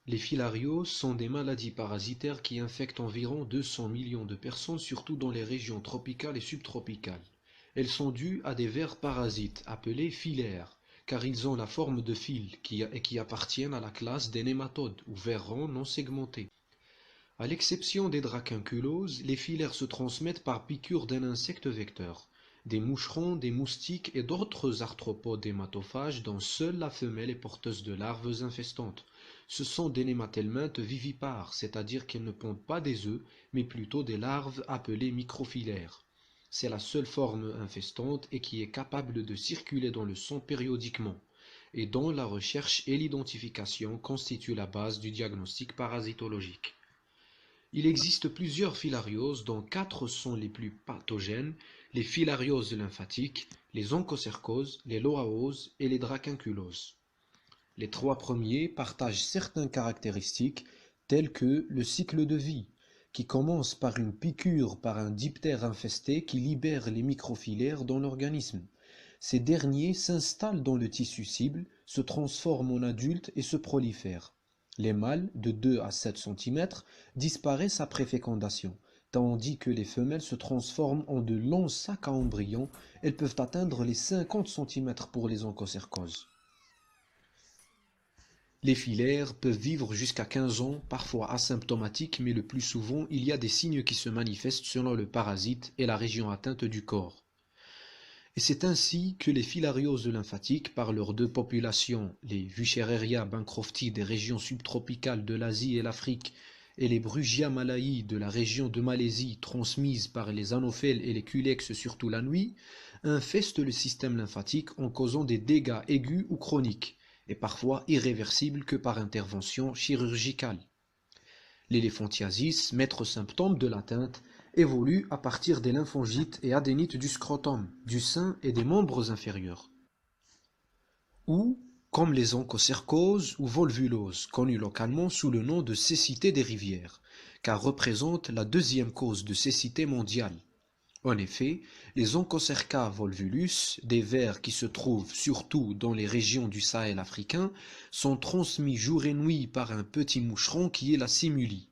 Les filarioses sont des maladies parasitaires qui infectent environ 200 millions de personnes, surtout dans les régions tropicales et subtropicales. Elles sont dues à des vers parasites appelés filaires, car ils ont la forme de fil qui appartiennent à la classe des nématodes ou vers ronds non segmentés. À l'exception des dracunculoses, les filaires se transmettent par piqûre d'un insecte vecteur, des moucherons, des moustiques et d'autres arthropodes hématophages dont seule la femelle est porteuse de larves infestantes. Ce sont des nématelmintes vivipares, c'est-à-dire qu'elles ne pondent pas des œufs, mais plutôt des larves appelées microfilaires. C'est la seule forme infestante et qui est capable de circuler dans le sang périodiquement, et dont la recherche et l'identification constituent la base du diagnostic parasitologique. Il existe plusieurs filarioses dont 4 sont les plus pathogènes, les filarioses lymphatiques, les onchocercoses, les loaoses et les dracunculoses. Les 3 premiers partagent certaines caractéristiques telles que le cycle de vie, qui commence par une piqûre par un diptère infesté qui libère les microfilaires dans l'organisme. Ces derniers s'installent dans le tissu cible, se transforment en adultes et se prolifèrent. Les mâles, de 2 à 7 cm, disparaissent après fécondation, tandis que les femelles se transforment en de longs sacs à embryons. Elles peuvent atteindre les 50 cm pour les onchocercoses. Les filaires peuvent vivre jusqu'à 15 ans, parfois asymptomatiques, mais le plus souvent, il y a des signes qui se manifestent selon le parasite et la région atteinte du corps. Et c'est ainsi que les filarioses lymphatiques, par leurs deux populations, les Wuchereria bancrofti des régions subtropicales de l'Asie et l'Afrique, et les Brugia malayi de la région de Malaisie, transmises par les anophèles et les culex surtout la nuit, infestent le système lymphatique en causant des dégâts aigus ou chroniques, et parfois irréversibles que par intervention chirurgicale. L'éléphantiasis, maître symptôme de l'atteinte, évolue à partir des lymphangites et adénites du scrotum, du sein et des membres inférieurs. Ou, comme les onchocercoses ou volvuloses, connues localement sous le nom de cécité des rivières, car représentent la deuxième cause de cécité mondiale. En effet, les onchocerca volvulus, des vers qui se trouvent surtout dans les régions du Sahel africain, sont transmis jour et nuit par un petit moucheron qui est la simuli,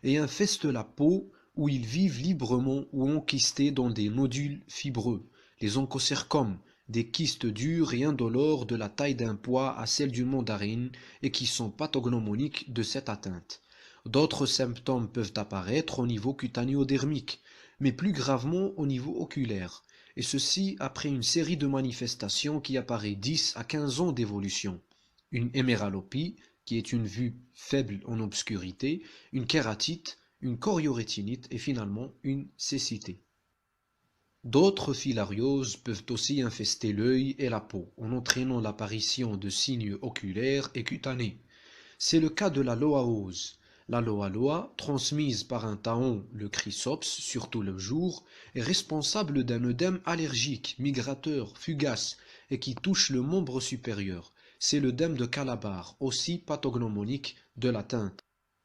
et infestent la peau où ils vivent librement ou enquistés dans des nodules fibreux, les onchocercomes, des kystes durs et indolores de la taille d'un pois à celle d'une mandarine et qui sont pathognomoniques de cette atteinte. D'autres symptômes peuvent apparaître au niveau cutanéo-dermique, mais plus gravement au niveau oculaire, et ceci après une série de manifestations qui apparaît 10 à 15 ans d'évolution. Une héméralopie, qui est une vue faible en obscurité, une kératite, une choriorétinite et finalement une cécité. D'autres filarioses peuvent aussi infester l'œil et la peau, en entraînant l'apparition de signes oculaires et cutanés. C'est le cas de la loaose. La loa, transmise par un taon, le chrysops, surtout le jour, est responsable d'un œdème allergique, migrateur, fugace, et qui touche le membre supérieur. C'est l'œdème de Calabar, aussi pathognomonique de l'atteinte.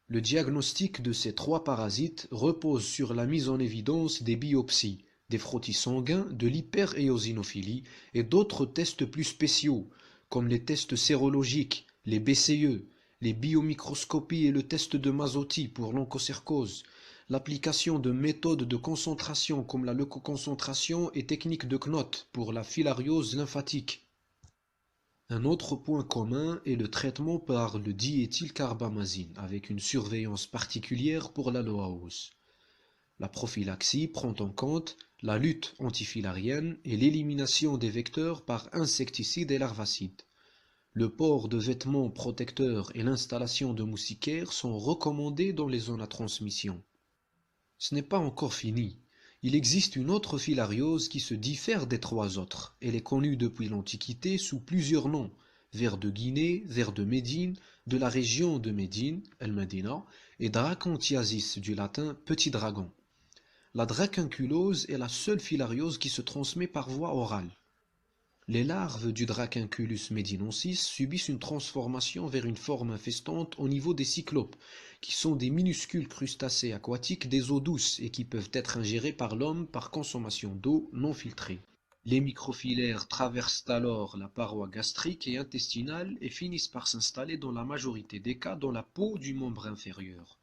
Le diagnostic de ces 3 parasites repose sur la mise en évidence des biopsies, des frottis sanguins, de l'hyperéosinophilie et d'autres tests plus spéciaux, comme les tests sérologiques, les BCE, les biomicroscopies et le test de Masotti pour l'onchocercose, l'application de méthodes de concentration comme la leucoconcentration et techniques de Knott pour la filariose lymphatique. Un autre point commun est le traitement par le diéthylcarbamazine, avec une surveillance particulière pour la loaose. La prophylaxie prend en compte la lutte antifilarienne et l'élimination des vecteurs par insecticides et larvacides. Le port de vêtements protecteurs et l'installation de moustiquaires sont recommandés dans les zones à transmission. Ce n'est pas encore fini. Il existe une autre filariose qui se diffère des 3 autres. Elle est connue depuis l'Antiquité sous plusieurs noms: ver de Guinée, ver de Médine, de la région de Médine, El Medina, et dracanthiasis du latin petit dragon. La dracunculose est la seule filariose qui se transmet par voie orale. Les larves du Dracunculus medinensis subissent une transformation vers une forme infestante au niveau des cyclopes, qui sont des minuscules crustacés aquatiques des eaux douces et qui peuvent être ingérés par l'homme par consommation d'eau non filtrée. Les microfilaires traversent alors la paroi gastrique et intestinale et finissent par s'installer dans la majorité des cas dans la peau du membre inférieur.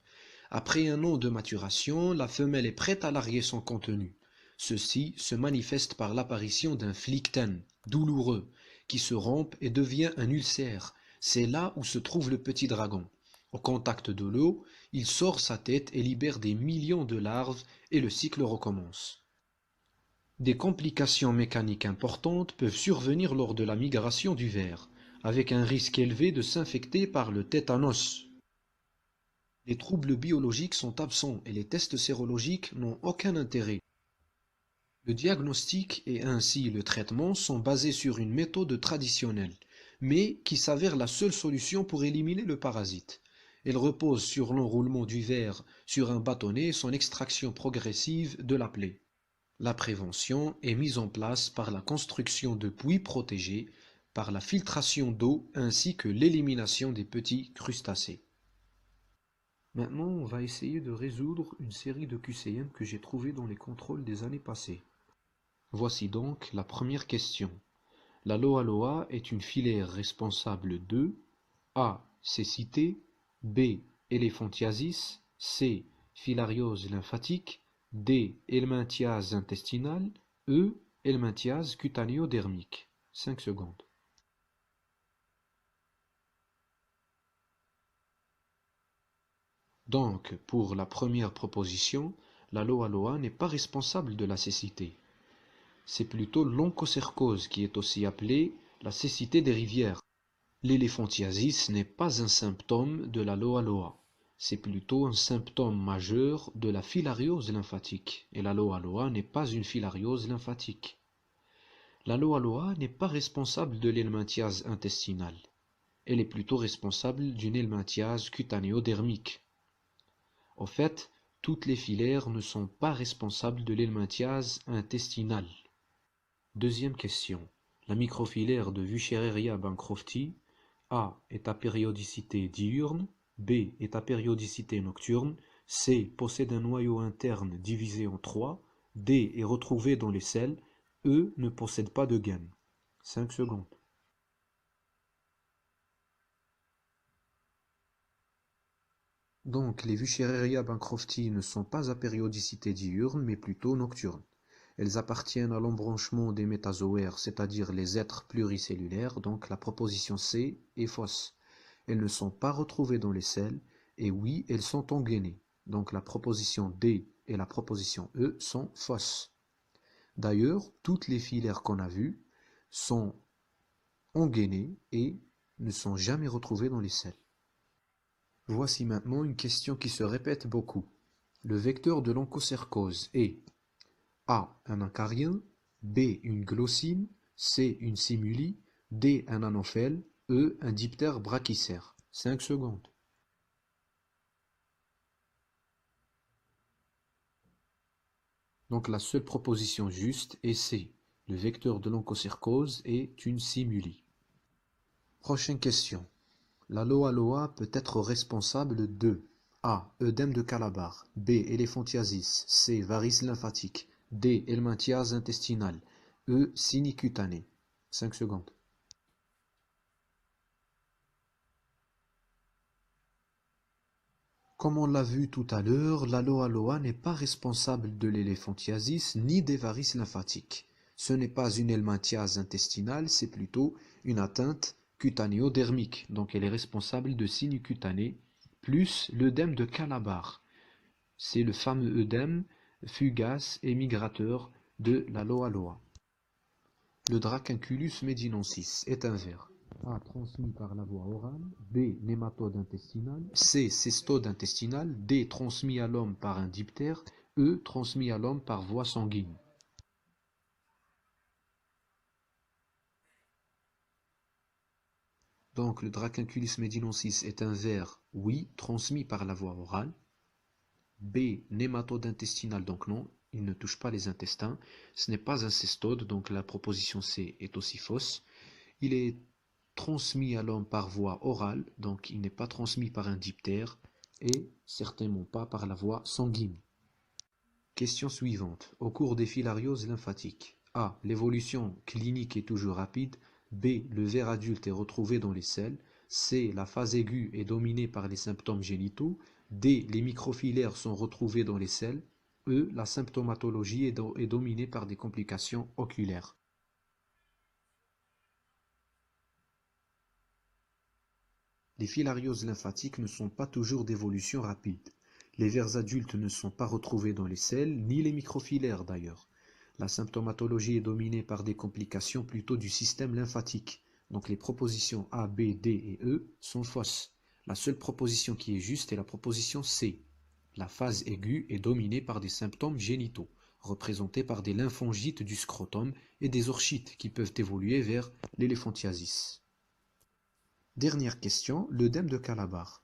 Après un an de maturation, la femelle est prête à larguer son contenu. Ceci se manifeste par l'apparition d'un phlyctène douloureux qui se rompt et devient un ulcère. C'est là où se trouve le petit dragon. Au contact de l'eau, il sort sa tête et libère des millions de larves et le cycle recommence. Des complications mécaniques importantes peuvent survenir lors de la migration du ver, avec un risque élevé de s'infecter par le tétanos. Les troubles biologiques sont absents et les tests sérologiques n'ont aucun intérêt. Le diagnostic et ainsi le traitement sont basés sur une méthode traditionnelle, mais qui s'avère la seule solution pour éliminer le parasite. Elle repose sur l'enroulement du ver sur un bâtonnet et son extraction progressive de la plaie. La prévention est mise en place par la construction de puits protégés, par la filtration d'eau ainsi que l'élimination des petits crustacés. Maintenant, on va essayer de résoudre une série de QCM que j'ai trouvées dans les contrôles des années passées. Voici donc la première question. La Loa Loa est une filaire responsable de A. Cécité, B. Éléphantiasis, C. Filariose lymphatique, D. Helminthiase intestinale, E. Helminthiase cutanéo-dermique. 5 secondes. Donc, pour la première proposition, la Loa Loa n'est pas responsable de la cécité. C'est plutôt l'onchocercose qui est aussi appelée la cécité des rivières. L'éléphantiasis n'est pas un symptôme de la Loa Loa. C'est plutôt un symptôme majeur de la filariose lymphatique. Et la Loa Loa n'est pas une filariose lymphatique. La Loa Loa n'est pas responsable de l'helminthiase intestinale. Elle est plutôt responsable d'une helminthiase cutanéo-dermique. Au fait, toutes les filaires ne sont pas responsables de l'helminthiase intestinale. Deuxième question. La microfilaire de Wuchereria bancrofti, A est à périodicité diurne, B est à périodicité nocturne, C possède un noyau interne divisé en 3, D est retrouvé dans les selles, E ne possède pas de gaine. 5 secondes. Donc, les Wuchereria bancrofti ne sont pas à périodicité diurne, mais plutôt nocturne. Elles appartiennent à l'embranchement des métazoaires, c'est-à-dire les êtres pluricellulaires, donc la proposition C est fausse. Elles ne sont pas retrouvées dans les selles, et oui, elles sont engainées. Donc la proposition D et la proposition E sont fausses. D'ailleurs, toutes les filaires qu'on a vues sont engainées et ne sont jamais retrouvées dans les selles. Voici maintenant une question qui se répète beaucoup. Le vecteur de l'onchocercose est A. Un acarien, B. Une glossine, C. Une simuli, D. Un anophèle, E. Un diptère brachycère. 5 secondes. Donc la seule proposition juste est C. Le vecteur de l'onchocercose est une simuli. Prochaine question. La Loa Loa peut être responsable de A. Œdème de Calabar, B. Éléphantiasis, C. Varice lymphatique, D. Helminthiase intestinale, E. Sinicutané. 5 secondes. Comme on l'a vu tout à l'heure, la Loa Loa n'est pas responsable de l'éléphantiasis ni des varices lymphatiques. Ce n'est pas une helminthiase intestinale, c'est plutôt une atteinte cutanéo-dermique, donc elle est responsable de sinicutané, plus l'œdème de Calabar. C'est le fameux œdème fugace et migrateur de la Loa Loa. Le Dracunculus medinensis est un ver. A. Transmis par la voie orale, B. Nématode intestinale, C. Cestode intestinale, D. Transmis à l'homme par un diptère, E. Transmis à l'homme par voie sanguine. Donc le Dracunculus medinensis est un ver, oui, transmis par la voie orale. B. Nématode intestinale, donc non, il ne touche pas les intestins. Ce n'est pas un cestode, donc la proposition C est aussi fausse. Il est transmis à l'homme par voie orale, donc il n'est pas transmis par un diptère, et certainement pas par la voie sanguine. Question suivante. Au cours des filarioses lymphatiques, A. L'évolution clinique est toujours rapide. B. Le ver adulte est retrouvé dans les selles. C. La phase aiguë est dominée par les symptômes génitaux. D. Les microfilaires sont retrouvés dans les selles. E. La symptomatologie est dominée par des complications oculaires. Les filarioses lymphatiques ne sont pas toujours d'évolution rapide. Les vers adultes ne sont pas retrouvés dans les selles, ni les microfilaires d'ailleurs. La symptomatologie est dominée par des complications plutôt du système lymphatique. Donc les propositions A, B, D et E sont fausses. La seule proposition qui est juste est la proposition C. La phase aiguë est dominée par des symptômes génitaux, représentés par des lymphangites du scrotum et des orchites qui peuvent évoluer vers l'éléphantiasis. Dernière question, l'œdème de Calabar.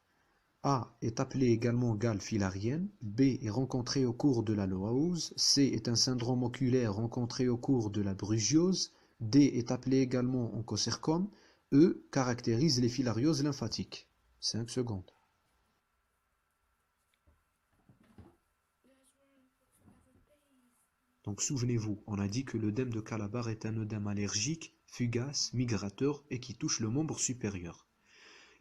A est appelé également gale filarienne, B est rencontré au cours de la loaose, C est un syndrome oculaire rencontré au cours de la brugiose, D est appelé également onchocercome, E caractérise les filarioses lymphatiques. 5 secondes. Donc souvenez-vous, on a dit que l'œdème de Calabar est un œdème allergique, fugace, migrateur et qui touche le membre supérieur.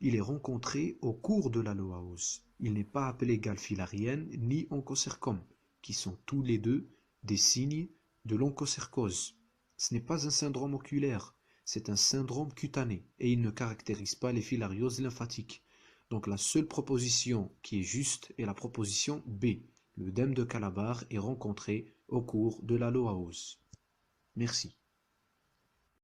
Il est rencontré au cours de la loaose. Il n'est pas appelé gale filarienne ni onchocercome, qui sont tous les deux des signes de l'onchocercose. Ce n'est pas un syndrome oculaire, c'est un syndrome cutané et il ne caractérise pas les filarioses lymphatiques. Donc la seule proposition qui est juste est la proposition B. L'œdème de Calabar est rencontré au cours de la loaose. Merci.